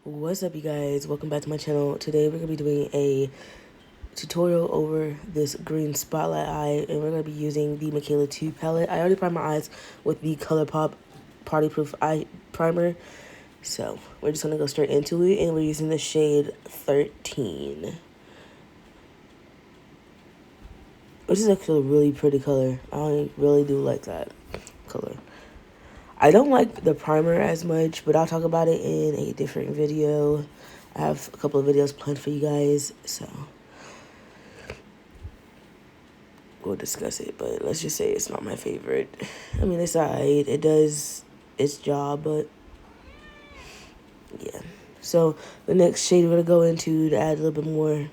What's up, you guys? Welcome back to my channel. Today we're going to be doing a tutorial over this green spotlight eye, and we're going to be using the Michaela 2 palette. I already primed my eyes with the ColourPop Party Proof Eye Primer, so we're just going to go straight into it, and we're using the shade 13. Which is actually a really pretty color. I really do like that color. I don't like the primer as much, but I'll talk about it in a different video. I have a couple of videos planned for you guys, so we'll discuss it. But let's just say it's not my favorite. I mean, it's alright. It does its job, but yeah. So the next shade we're going to go into to add a little bit more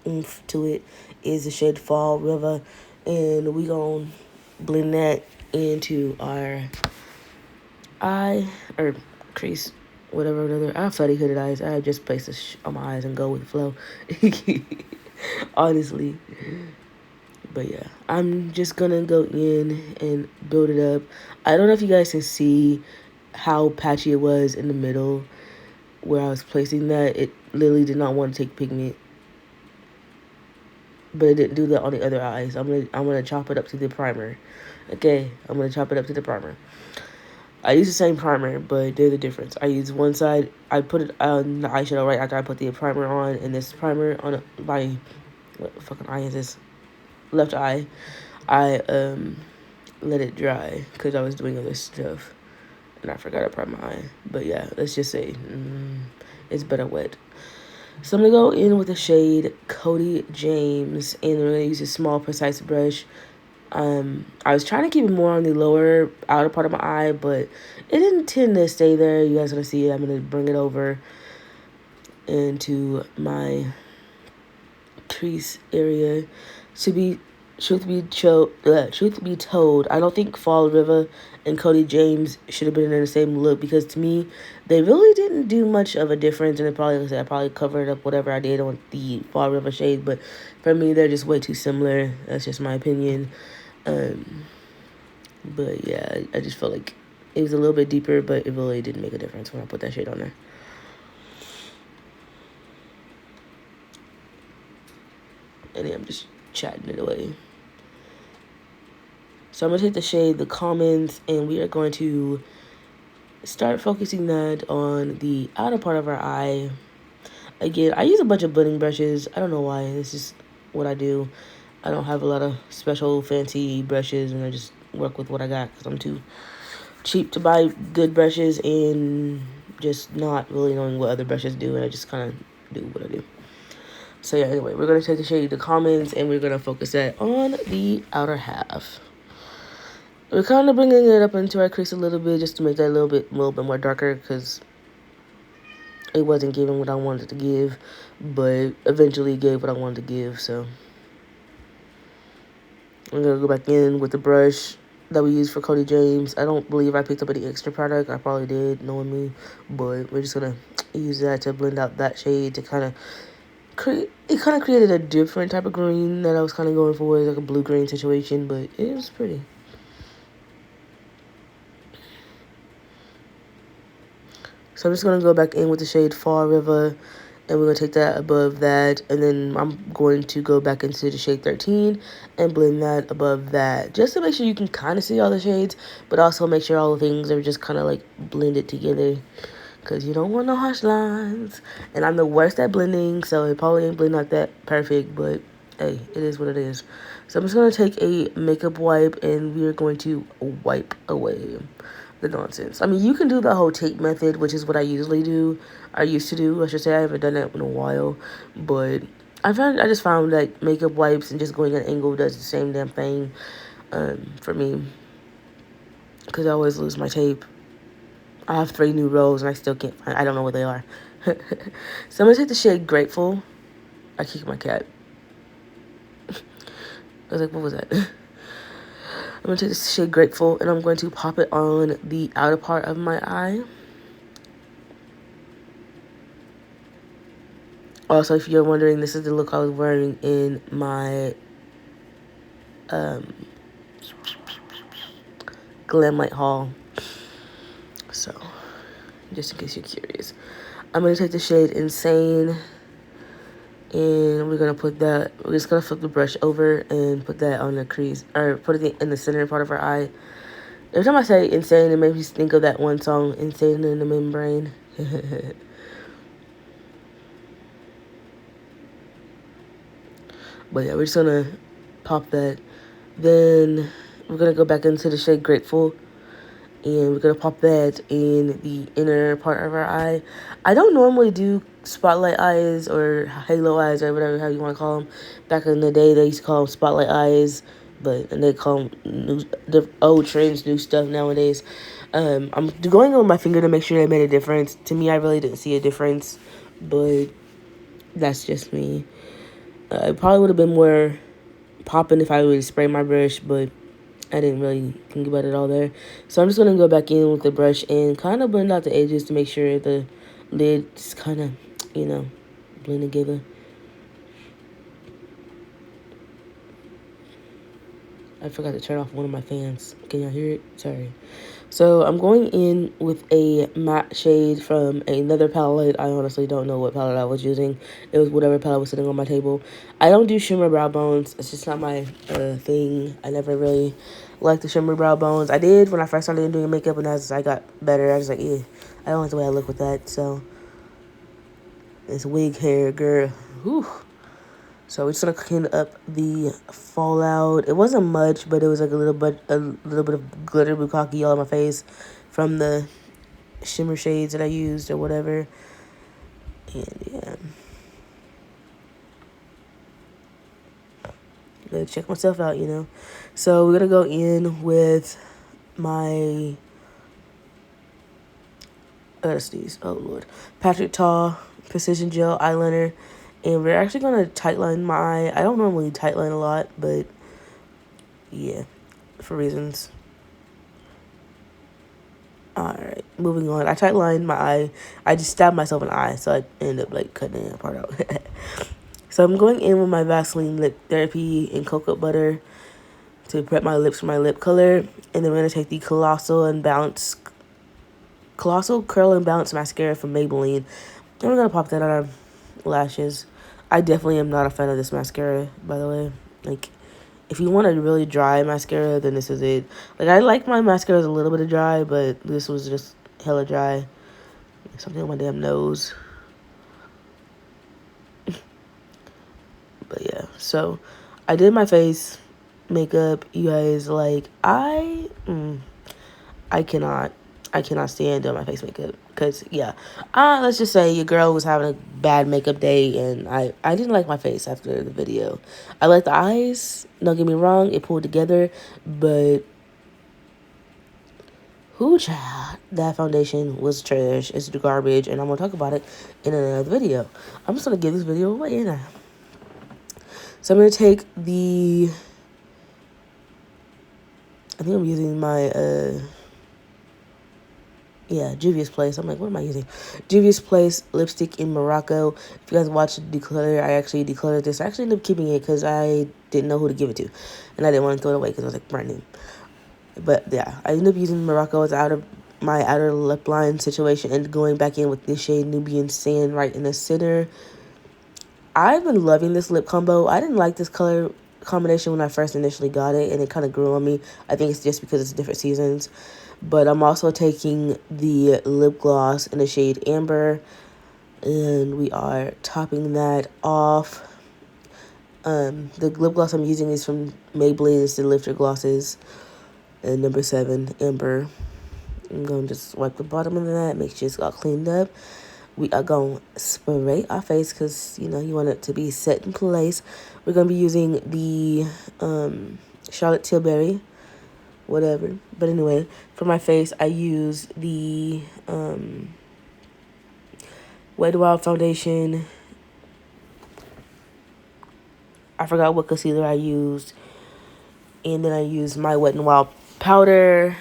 oomph to it is the shade Fall River. And we're going to blend that into our eye or crease, whatever. Another, I have fuzzy hooded eyes. I just place this on my eyes and go with the flow. Honestly. But yeah, I'm just gonna go in and build it up. I don't know if you guys can see how patchy it was in the middle where I was placing that. It literally did not want to take pigment, but it didn't do that on the other eyes. I'm gonna chop it up to the primer. Okay, I'm gonna chop it up to the primer. I use the same primer, but there's a difference. I use one side, I put it on the eyeshadow right after I put the primer on, and this primer on my, what fucking eye is this? Left eye. I let it dry because I was doing other stuff, and I forgot to prime my eye. But yeah, let's just say it's better wet. So I'm gonna go in with the shade Cody James, and I'm gonna use a small, precise brush. I was trying to keep it more on the lower outer part of my eye, but it didn't tend to stay there. You guys gonna see it. I'm gonna bring it over into my crease area. Truth be told, I don't think Fall River and Cody James should have been in the same look, because to me, they really didn't do much of a difference, and I probably covered up whatever I did on the Fall River shade, but for me, they're just way too similar. That's just my opinion. But yeah, I just felt like it was a little bit deeper, but it really didn't make a difference when I put that shade on there. And then I'm just chatting it away. So I'm going to take the shade The Commons, and we are going to start focusing that on the outer part of our eye. Again, I use a bunch of blending brushes. I don't know why. This is what I do. I don't have a lot of special fancy brushes, and I just work with what I got because I'm too cheap to buy good brushes and just not really knowing what other brushes do, and I just kind of do what I do. So yeah, anyway, we're going to take the shade The Commons, and we're going to focus that on the outer half. We're kind of bringing it up into our crease a little bit just to make that a little bit more darker, because it wasn't giving what I wanted to give, but eventually it gave what I wanted to give. So I'm going to go back in with the brush that we used for Cody James. I don't believe I picked up any extra product. I probably did, knowing me, but we're just going to use that to blend out that shade to kind of created a different type of green that I was kind of going for, like a blue-green situation, but it was pretty. So I'm just going to go back in with the shade Fall River, and we're going to take that above that, and then I'm going to go back into the shade 13 and blend that above that, just to make sure you can kind of see all the shades, but also make sure all the things are just kind of like blended together, because you don't want no harsh lines. And I'm the worst at blending, so it probably ain't blend out that perfect, but hey, it is what it is. So I'm just going to take a makeup wipe, and we are going to wipe away the nonsense. I mean, you can do the whole tape method, which is what I usually do. I used to do, I should say. I haven't done that in a while, but I just found that makeup wipes and just going at an angle does the same damn thing for me, because I always lose my tape. I have 3 new rows and I still can't find. I don't know where they are. So I'm gonna take the shade Grateful. I kicked my cat. I was like, what was that? I'm going to take this shade Grateful, and I'm going to pop it on the outer part of my eye. Also, if you're wondering, this is the look I was wearing in my Glam Light haul. So, just in case you're curious. I'm going to take the shade Insane, and we're going to put that, we're just going to flip the brush over and put that on the crease, or put it in the center part of our eye. Every time I say Insane, it makes me think of that one song, Insane in the Membrane. But yeah, we're just going to pop that. Then we're going to go back into the shade Grateful, and we're going to pop that in the inner part of our eye. I don't normally do spotlight eyes or halo eyes or whatever how you want to call them. Back in the day, they used to call them spotlight eyes, and they call them the old trends, new stuff nowadays. I'm going on my finger to make sure they made a difference. To me, I really didn't see a difference, but that's just me. It probably would have been more popping if I would spray my brush, but I didn't really think about it all there. So I'm just going to go back in with the brush and kind of blend out the edges to make sure the lids kind of, blend together. I forgot to turn off one of my fans. Can y'all hear it? Sorry. So I'm going in with a matte shade from another palette. I honestly don't know what palette I was using. It was whatever palette was sitting on my table. I don't do shimmer brow bones. It's just not my thing. I never really liked the shimmer brow bones. I did when I first started doing makeup, and as I got better, I was like, I don't like the way I look with that. So this wig hair, girl. Whew. So we're just gonna clean up the fallout. It wasn't much, but it was like a little bit of glitter bukkake all on my face from the shimmer shades that I used or whatever. And yeah, gotta check myself out, So we're gonna go in with my oh Lord, Patrick Ta Precision Gel eyeliner. And we're actually going to tightline my eye. I don't normally tightline a lot, but yeah, for reasons. Alright, moving on. I tightlined my eye. I just stabbed myself in the eye, so I ended up like cutting that part out. So I'm going in with my Vaseline Lip Therapy and cocoa butter to prep my lips for my lip color. And then we're going to take the Colossal Curl and Bounce Mascara from Maybelline. And we're going to pop that on our lashes. I definitely am not a fan of this mascara, by the way. Like, if you want a really dry mascara, then this is it. Like, I like my mascaras a little bit of dry, but this was just hella dry. Something on my damn nose. But yeah, so I did my face makeup. You guys, like, I cannot stand doing my face makeup. Because, yeah, let's just say your girl was having a bad makeup day, and I didn't like my face after the video. I like the eyes, don't get me wrong, it pulled together, but child, that foundation was trash. It's garbage, and I'm going to talk about it in another video. I'm just going to give this video away now. So I'm going to take I think I'm using my, Juvia's Place. I'm like, what am I using? Juvia's Place lipstick in Morocco. If you guys watched Declutter, I actually decluttered this. I actually ended up keeping it because I didn't know who to give it to. And I didn't want to throw it away because it was like brand new. But yeah, I ended up using Morocco as my outer lip line situation and going back in with this shade Nubian Sand right in the center. I've been loving this lip combo. I didn't like this color combination when I first initially got it, and it kind of grew on me. I think it's just because it's different seasons. But I'm also taking the lip gloss in the shade Amber, and we are topping that off. The lip gloss I'm using is from Maybelline. It's the Lifter Glosses, and number 7, Amber. I'm going to just wipe the bottom of that, make sure it's all cleaned up. We are going to spray our face because, you want it to be set in place. We're going to be using the Charlotte Tilbury, whatever. But anyway, for my face, I use the Wet n Wild foundation. I forgot what concealer I used. And then I used my Wet n Wild powder,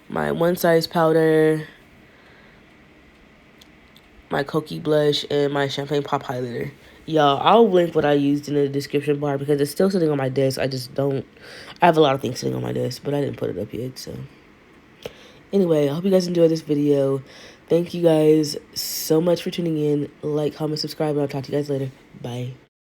my One Size powder, my Kokie blush, and my Champagne Pop highlighter. Y'all, I'll link what I used in the description bar because it's still sitting on my desk. I have a lot of things sitting on my desk, but I didn't put it up yet, so. Anyway, I hope you guys enjoyed this video. Thank you guys so much for tuning in. Like, comment, subscribe, and I'll talk to you guys later. Bye.